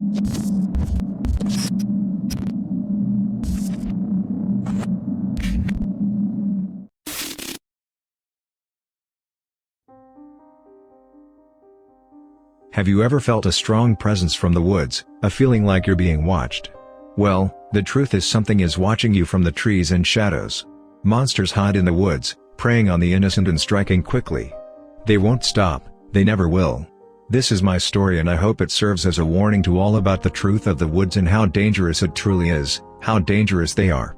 Have you ever felt a strong presence from the woods, a feeling like you're being watched? Well, the truth is something is watching you from the trees and shadows. Monsters hide in the woods, preying on the innocent and striking quickly. They won't stop, they never will. This is my story and I hope it serves as a warning to all about the truth of the woods and how dangerous it truly is, how dangerous they are.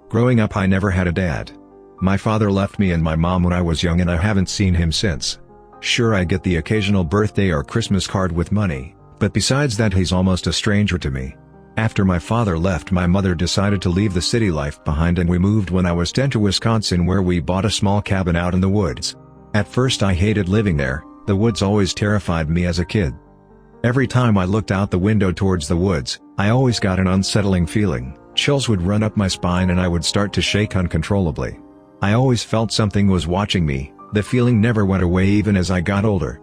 Growing up I never had a dad. My father left me and my mom when I was young and I haven't seen him since. Sure, I get the occasional birthday or Christmas card with money, but besides that he's almost a stranger to me. After my father left, my mother decided to leave the city life behind and we moved when I was 10 to Wisconsin, where we bought a small cabin out in the woods. At first I hated living there, the woods always terrified me as a kid. Every time I looked out the window towards the woods, I always got an unsettling feeling, chills would run up my spine and I would start to shake uncontrollably. I always felt something was watching me, the feeling never went away even as I got older.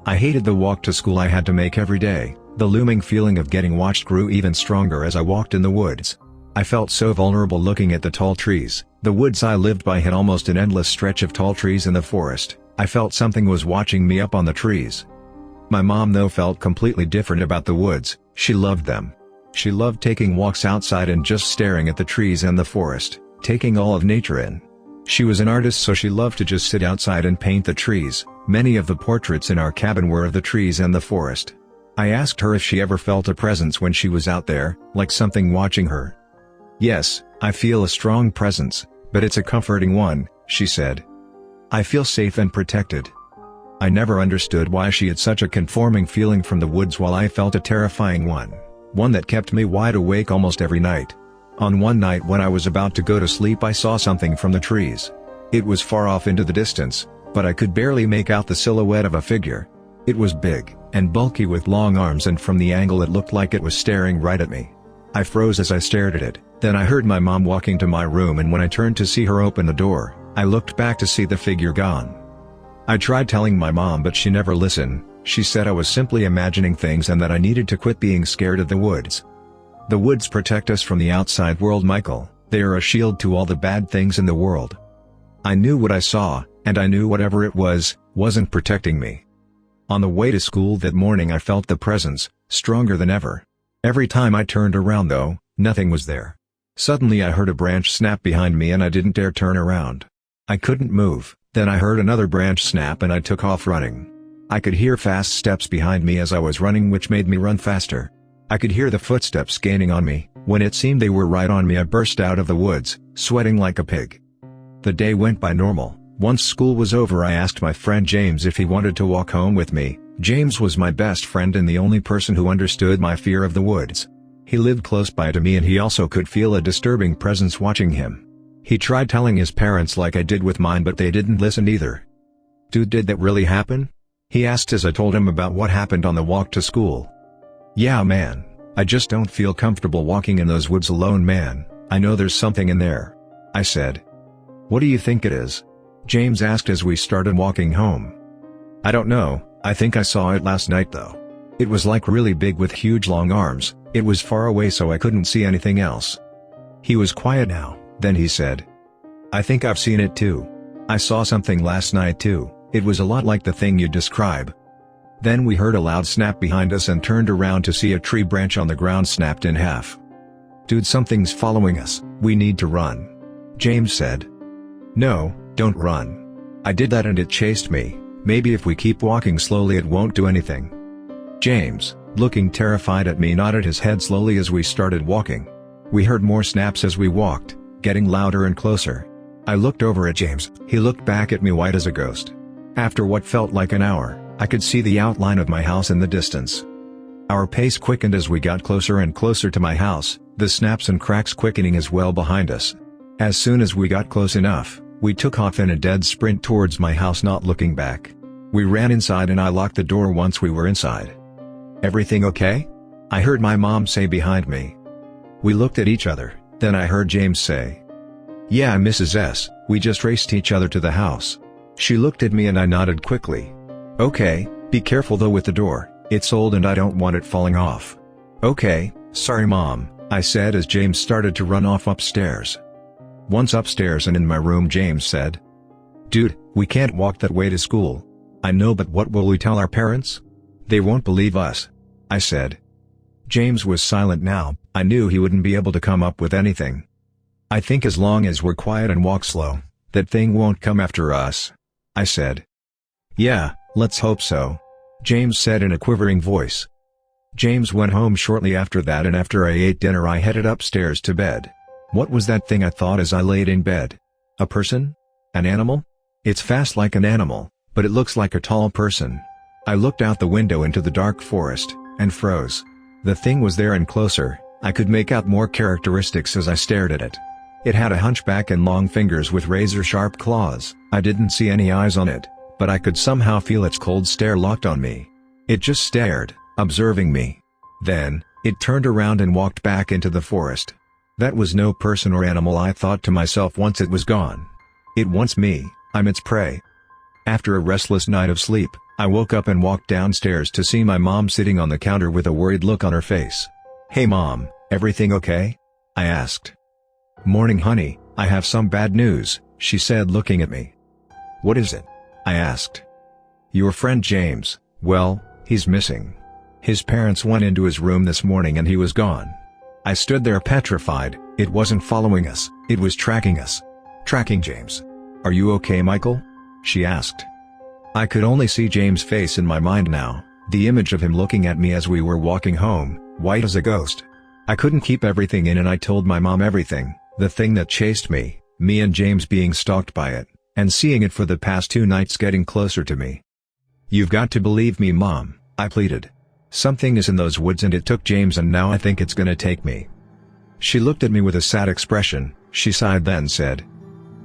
I hated the walk to school I had to make every day. The looming feeling of getting watched grew even stronger as I walked in the woods. I felt so vulnerable looking at the tall trees. The woods I lived by had almost an endless stretch of tall trees in the forest. I felt something was watching me up on the trees. My mom though felt completely different about the woods. She loved them. She loved taking walks outside and just staring at the trees and the forest, taking all of nature in. She was an artist, so she loved to just sit outside and paint the trees. Many of the portraits in our cabin were of the trees and the forest. I asked her if she ever felt a presence when she was out there, like something watching her. "Yes, I feel a strong presence, but it's a comforting one," she said. "I feel safe and protected." I never understood why she had such a conforming feeling from the woods while I felt a terrifying one that kept me wide awake almost every night. On one night when I was about to go to sleep I saw something from the trees. It was far off into the distance, but I could barely make out the silhouette of a figure. It was big and bulky with long arms, and from the angle it looked like it was staring right at me. I froze as I stared at it. Then I heard my mom walking to my room, and when I turned to see her open the door, I looked back to see the figure gone. I tried telling my mom but she never listened. She said I was simply imagining things and that I needed to quit being scared of the woods. The woods protect us from the outside world, Michael. They are a shield to all the bad things in the world. I knew what I saw, and I knew whatever it was, wasn't protecting me. On the way to school that morning I felt the presence, stronger than ever. Every time I turned around though, nothing was there. Suddenly I heard a branch snap behind me and I didn't dare turn around. I couldn't move. Then I heard another branch snap and I took off running. I could hear fast steps behind me as I was running, which made me run faster. I could hear the footsteps gaining on me. When it seemed they were right on me I burst out of the woods, sweating like a pig. The day went by normal. Once school was over I asked my friend James if he wanted to walk home with me. James was my best friend and the only person who understood my fear of the woods. He lived close by to me and he also could feel a disturbing presence watching him. He tried telling his parents like I did with mine, but they didn't listen either. "Dude, did that really happen?" he asked as I told him about what happened on the walk to school. "Yeah man, I just don't feel comfortable walking in those woods alone, man. I know there's something in there," I said. "What do you think it is?" James asked as we started walking home. "I don't know, I think I saw it last night though. It was like really big with huge long arms. It was far away so I couldn't see anything else." He was quiet now, then he said, "I think I've seen it too. I saw something last night too. It was a lot like the thing you describe." Then we heard a loud snap behind us and turned around to see a tree branch on the ground snapped in half. "Dude, something's following us, we need to run," James said. "No, don't run. I did that and it chased me. Maybe if we keep walking slowly it won't do anything." James, looking terrified at me, nodded his head slowly as we started walking. We heard more snaps as we walked, getting louder and closer. I looked over at James, he looked back at me white as a ghost. After what felt like an hour, I could see the outline of my house in the distance. Our pace quickened as we got closer and closer to my house, the snaps and cracks quickening as well behind us. As soon as we got close enough, we took off in a dead sprint towards my house, not looking back. We ran inside and I locked the door once we were inside. "Everything okay?" I heard my mom say behind me. We looked at each other, then I heard James say, "Yeah, Mrs. S, we just raced each other to the house." She looked at me and I nodded quickly. "Okay, be careful though with the door, it's old and I don't want it falling off." "Okay, sorry Mom," I said as James started to run off upstairs. Once upstairs and in my room, James said, "Dude, we can't walk that way to school." "I know, but what will we tell our parents? They won't believe us," I said. James was silent now. I knew he wouldn't be able to come up with anything. "I think as long as we're quiet and walk slow, that thing won't come after us," I said. "Yeah, let's hope so," James said in a quivering voice. James went home shortly after that, and after I ate dinner I headed upstairs to bed. What was that thing, I thought as I laid in bed? A person? An animal? It's fast like an animal, but it looks like a tall person. I looked out the window into the dark forest, and froze. The thing was there and closer. I could make out more characteristics as I stared at it. It had a hunchback and long fingers with razor-sharp claws. I didn't see any eyes on it, but I could somehow feel its cold stare locked on me. It just stared, observing me. Then, it turned around and walked back into the forest. That was no person or animal, I thought to myself once it was gone. It wants me, I'm its prey. After a restless night of sleep, I woke up and walked downstairs to see my mom sitting on the counter with a worried look on her face. "Hey Mom, everything okay?" I asked. "Morning honey, I have some bad news," she said, looking at me. "What is it?" I asked. "Your friend James, well, he's missing. His parents went into his room this morning and he was gone." I stood there petrified. It wasn't following us, it was tracking us. "Tracking James. Are you okay, Michael?" she asked. I could only see James' face in my mind now, the image of him looking at me as we were walking home, white as a ghost. I couldn't keep everything in and I told my mom everything, the thing that chased me and James being stalked by it, and seeing it for the past 2 nights getting closer to me. "You've got to believe me, Mom," I pleaded. "Something is in those woods and it took James and now I think it's gonna take me." She looked at me with a sad expression. She sighed then said,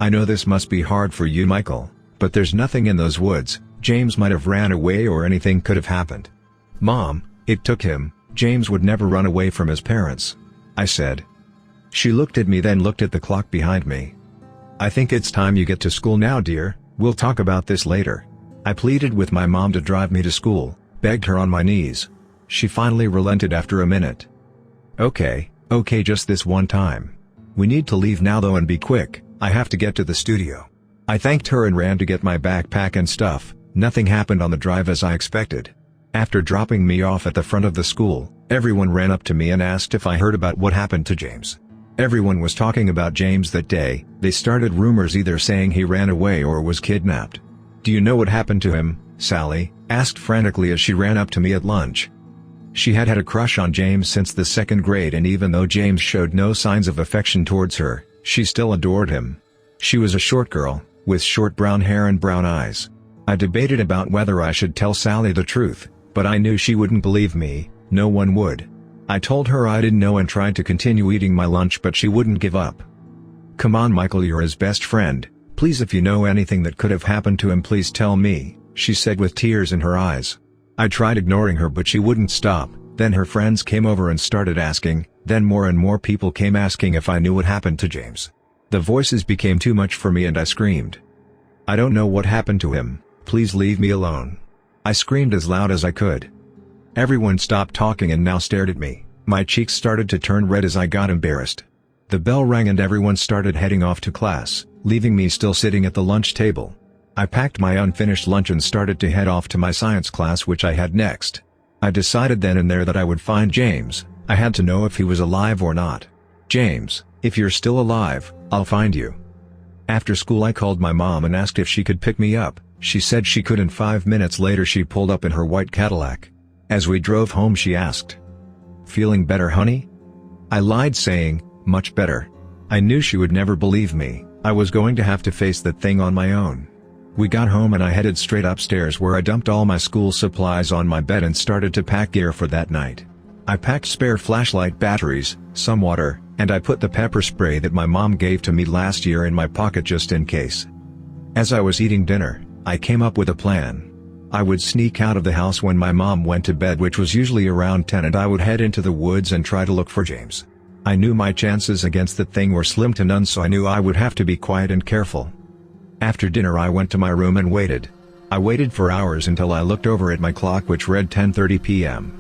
"I know this must be hard for you, Michael, but there's nothing in those woods. James might have ran away or anything could have happened." "Mom, it took him. James would never run away from his parents," I said. She looked at me then looked at the clock behind me. "I think it's time you get to school now, dear. We'll talk about this later." I pleaded with my mom to drive me to school, begged her on my knees. She finally relented after a minute. Okay, just this one time. We need to leave now though and be quick, I have to get to the studio." I thanked her and ran to get my backpack and stuff. Nothing happened on the drive as I expected. After dropping me off at the front of the school, everyone ran up to me and asked if I heard about what happened to James. Everyone was talking about James that day. They started rumors either saying he ran away or was kidnapped. "Do you know what happened to him?" Sally asked frantically as she ran up to me at lunch. She had had a crush on James since the 2nd grade, and even though James showed no signs of affection towards her, she still adored him. She was a short girl, with short brown hair and brown eyes. I debated about whether I should tell Sally the truth, but I knew she wouldn't believe me. No one would. I told her I didn't know and tried to continue eating my lunch, but she wouldn't give up. "Come on Michael, you're his best friend. Please, if you know anything that could have happened to him, please tell me," she said with tears in her eyes. I tried ignoring her but she wouldn't stop. Then her friends came over and started asking, then more and more people came asking if I knew what happened to James. The voices became too much for me and I screamed. "I don't know what happened to him, please leave me alone." I screamed as loud as I could. Everyone stopped talking and now stared at me. My cheeks started to turn red as I got embarrassed. The bell rang and everyone started heading off to class, leaving me still sitting at the lunch table. I packed my unfinished lunch and started to head off to my science class, which I had next. I decided then and there that I would find James. I had to know if he was alive or not. "James, if you're still alive, I'll find you." After school I called my mom and asked if she could pick me up. She said she could, and 5 minutes later she pulled up in her white Cadillac. As we drove home she asked, "Feeling better, honey?" I lied saying, "Much better." I knew she would never believe me. I was going to have to face that thing on my own. We got home and I headed straight upstairs where I dumped all my school supplies on my bed and started to pack gear for that night. I packed spare flashlight batteries, some water, and I put the pepper spray that my mom gave to me last year in my pocket just in case. As I was eating dinner, I came up with a plan. I would sneak out of the house when my mom went to bed, which was usually around 10, and I would head into the woods and try to look for James. I knew my chances against that thing were slim to none, so I knew I would have to be quiet and careful. After dinner I went to my room and waited. I waited for hours until I looked over at my clock, which read 10:30 p.m.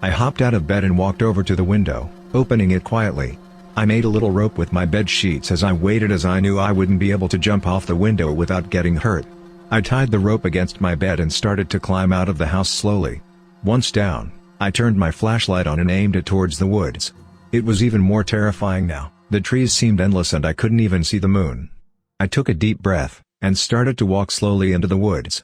I hopped out of bed and walked over to the window, opening it quietly. I made a little rope with my bed sheets as I waited, as I knew I wouldn't be able to jump off the window without getting hurt. I tied the rope against my bed and started to climb out of the house slowly. Once down, I turned my flashlight on and aimed it towards the woods. It was even more terrifying now. The trees seemed endless and I couldn't even see the moon. I took a deep breath, and started to walk slowly into the woods.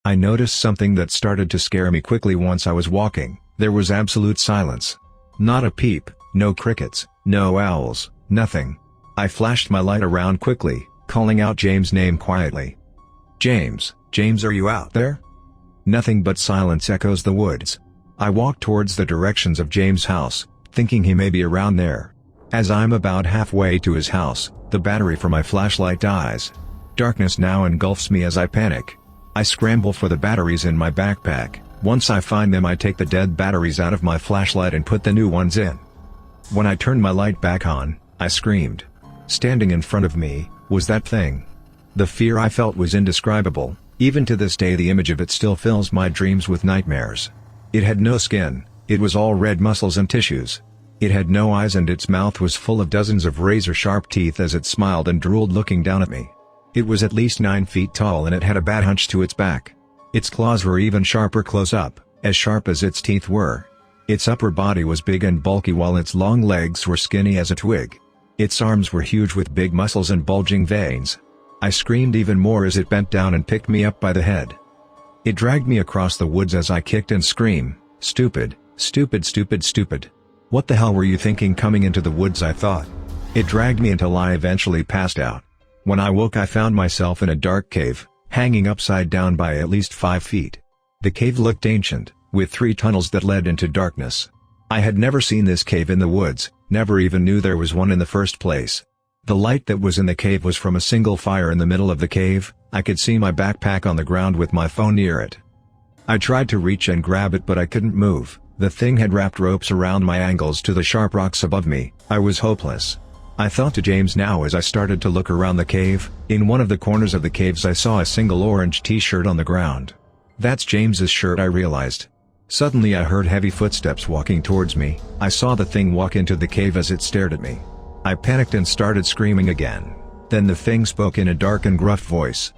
I noticed something that started to scare me quickly. Once I was walking, there was absolute silence. Not a peep, no crickets, no owls, nothing. I flashed my light around quickly, calling out James' name quietly. James, James, are you out there? Nothing but silence echoes the woods. I walked towards the directions of James' house, thinking he may be around there. As I'm about halfway to his house, the battery for my flashlight dies. Darkness now engulfs me as I panic. I scramble for the batteries in my backpack. Once I find them, I take the dead batteries out of my flashlight and put the new ones in. When I turned my light back on, I screamed. Standing in front of me was that thing. The fear I felt was indescribable. Even to this day the image of it still fills my dreams with nightmares. It had no skin, it was all red muscles and tissues. It had no eyes and its mouth was full of dozens of razor-sharp teeth as it smiled and drooled, looking down at me. It was at least 9 feet tall and it had a bad hunch to its back. Its claws were even sharper close up, as sharp as its teeth were. Its upper body was big and bulky while its long legs were skinny as a twig. Its arms were huge with big muscles and bulging veins. I screamed even more as it bent down and picked me up by the head. It dragged me across the woods as I kicked and screamed, "Stupid, stupid, stupid, stupid. What the hell were you thinking coming into the woods?" I thought. It dragged me until I eventually passed out. When I woke, I found myself in a dark cave, hanging upside down by at least 5 feet. The cave looked ancient, with 3 tunnels that led into darkness. I had never seen this cave in the woods, never even knew there was one in the first place. The light that was in the cave was from a single fire in the middle of the cave. I could see my backpack on the ground with my phone near it. I tried to reach and grab it, but I couldn't move. The thing had wrapped ropes around my ankles to the sharp rocks above me. I was hopeless. I thought to James now as I started to look around the cave. In one of the corners of the caves I saw a single orange t-shirt on the ground. That's James's shirt, I realized. Suddenly I heard heavy footsteps walking towards me. I saw the thing walk into the cave as it stared at me. I panicked and started screaming again. Then the thing spoke in a dark and gruff voice.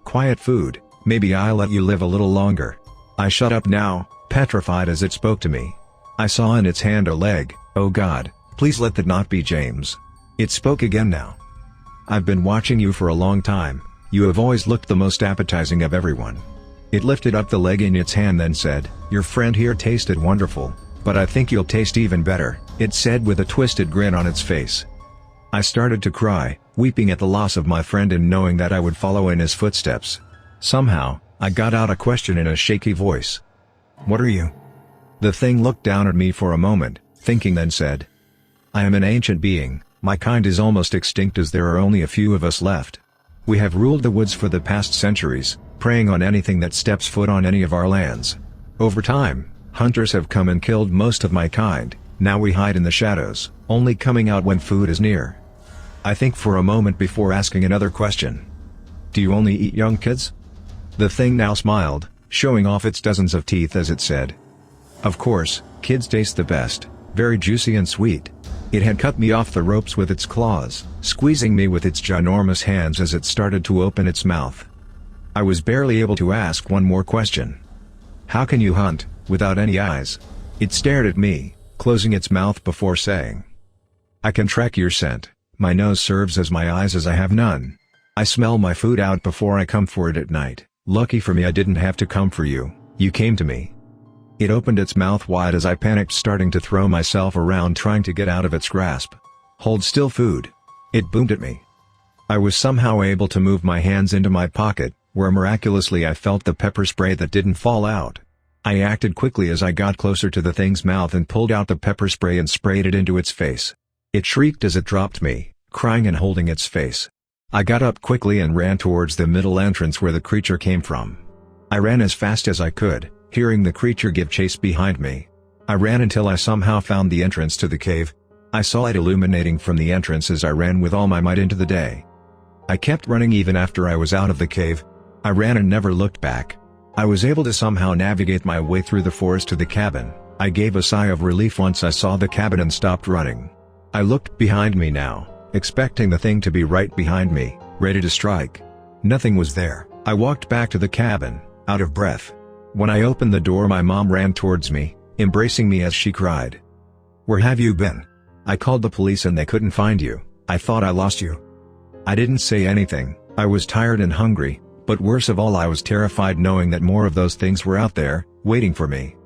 "Quiet food, maybe I'll let you live a little longer." I shut up now, petrified as it spoke to me. I saw in its hand a leg. "Oh God, please let that not be James." It spoke again now. "I've been watching you for a long time. You have always looked the most appetizing of everyone." It lifted up the leg in its hand then said, "Your friend here tasted wonderful, but I think you'll taste even better," it said with a twisted grin on its face. I started to cry, weeping at the loss of my friend and knowing that I would follow in his footsteps. Somehow, I got out a question in a shaky voice. "What are you?" The thing looked down at me for a moment, thinking, then said, "I am an ancient being. My kind is almost extinct as there are only a few of us left. We have ruled the woods for the past centuries, preying on anything that steps foot on any of our lands. Over time, hunters have come and killed most of my kind. Now we hide in the shadows, only coming out when food is near." I think for a moment before asking another question. "Do you only eat young kids?" The thing now smiled, showing off its dozens of teeth as it said, "Of course, kids taste the best, very juicy and sweet." It had cut me off the ropes with its claws, squeezing me with its ginormous hands as it started to open its mouth. I was barely able to ask one more question. "How can you hunt, without any eyes?" It stared at me, closing its mouth before saying, "I can track your scent. My nose serves as my eyes as I have none. I smell my food out before I come for it at night. Lucky for me I didn't have to come for you, you came to me." It opened its mouth wide as I panicked, starting to throw myself around trying to get out of its grasp. "Hold still, food." It boomed at me. I was somehow able to move my hands into my pocket, where miraculously I felt the pepper spray that didn't fall out. I acted quickly as I got closer to the thing's mouth and pulled out the pepper spray and sprayed it into its face. It shrieked as it dropped me, crying and holding its face. I got up quickly and ran towards the middle entrance where the creature came from. I ran as fast as I could, hearing the creature give chase behind me. I ran until I somehow found the entrance to the cave. I saw it illuminating from the entrance as I ran with all my might into the day. I kept running even after I was out of the cave. I ran and never looked back. I was able to somehow navigate my way through the forest to the cabin, I gave a sigh of relief once I saw the cabin and stopped running. I looked behind me now, expecting the thing to be right behind me, ready to strike. Nothing was there. I walked back to the cabin, out of breath. When I opened the door, my mom ran towards me, embracing me as she cried. "Where have you been? I called the police and they couldn't find you. I thought I lost you." I didn't say anything. I was tired and hungry, but worst of all I was terrified knowing that more of those things were out there, waiting for me.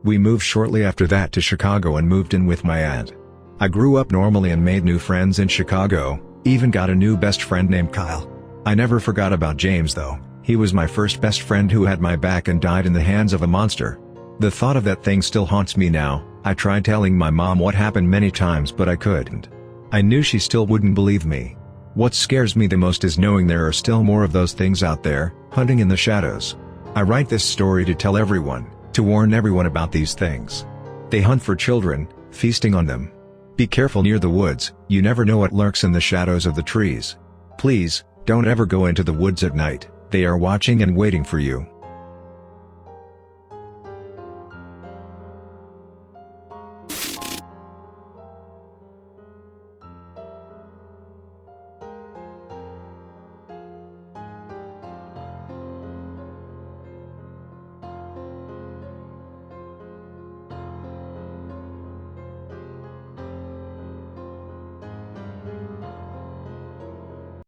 We moved shortly after that to Chicago and moved in with my aunt. I grew up normally and made new friends in Chicago, even got a new best friend named Kyle. I never forgot about James though. He was my first best friend who had my back and died in the hands of a monster. The thought of that thing still haunts me now. I tried telling my mom what happened many times but I couldn't. I knew she still wouldn't believe me. What scares me the most is knowing there are still more of those things out there, hunting in the shadows. I write this story to tell everyone, to warn everyone about these things. They hunt for children, feasting on them. Be careful near the woods, you never know what lurks in the shadows of the trees. Please, don't ever go into the woods at night, they are watching and waiting for you.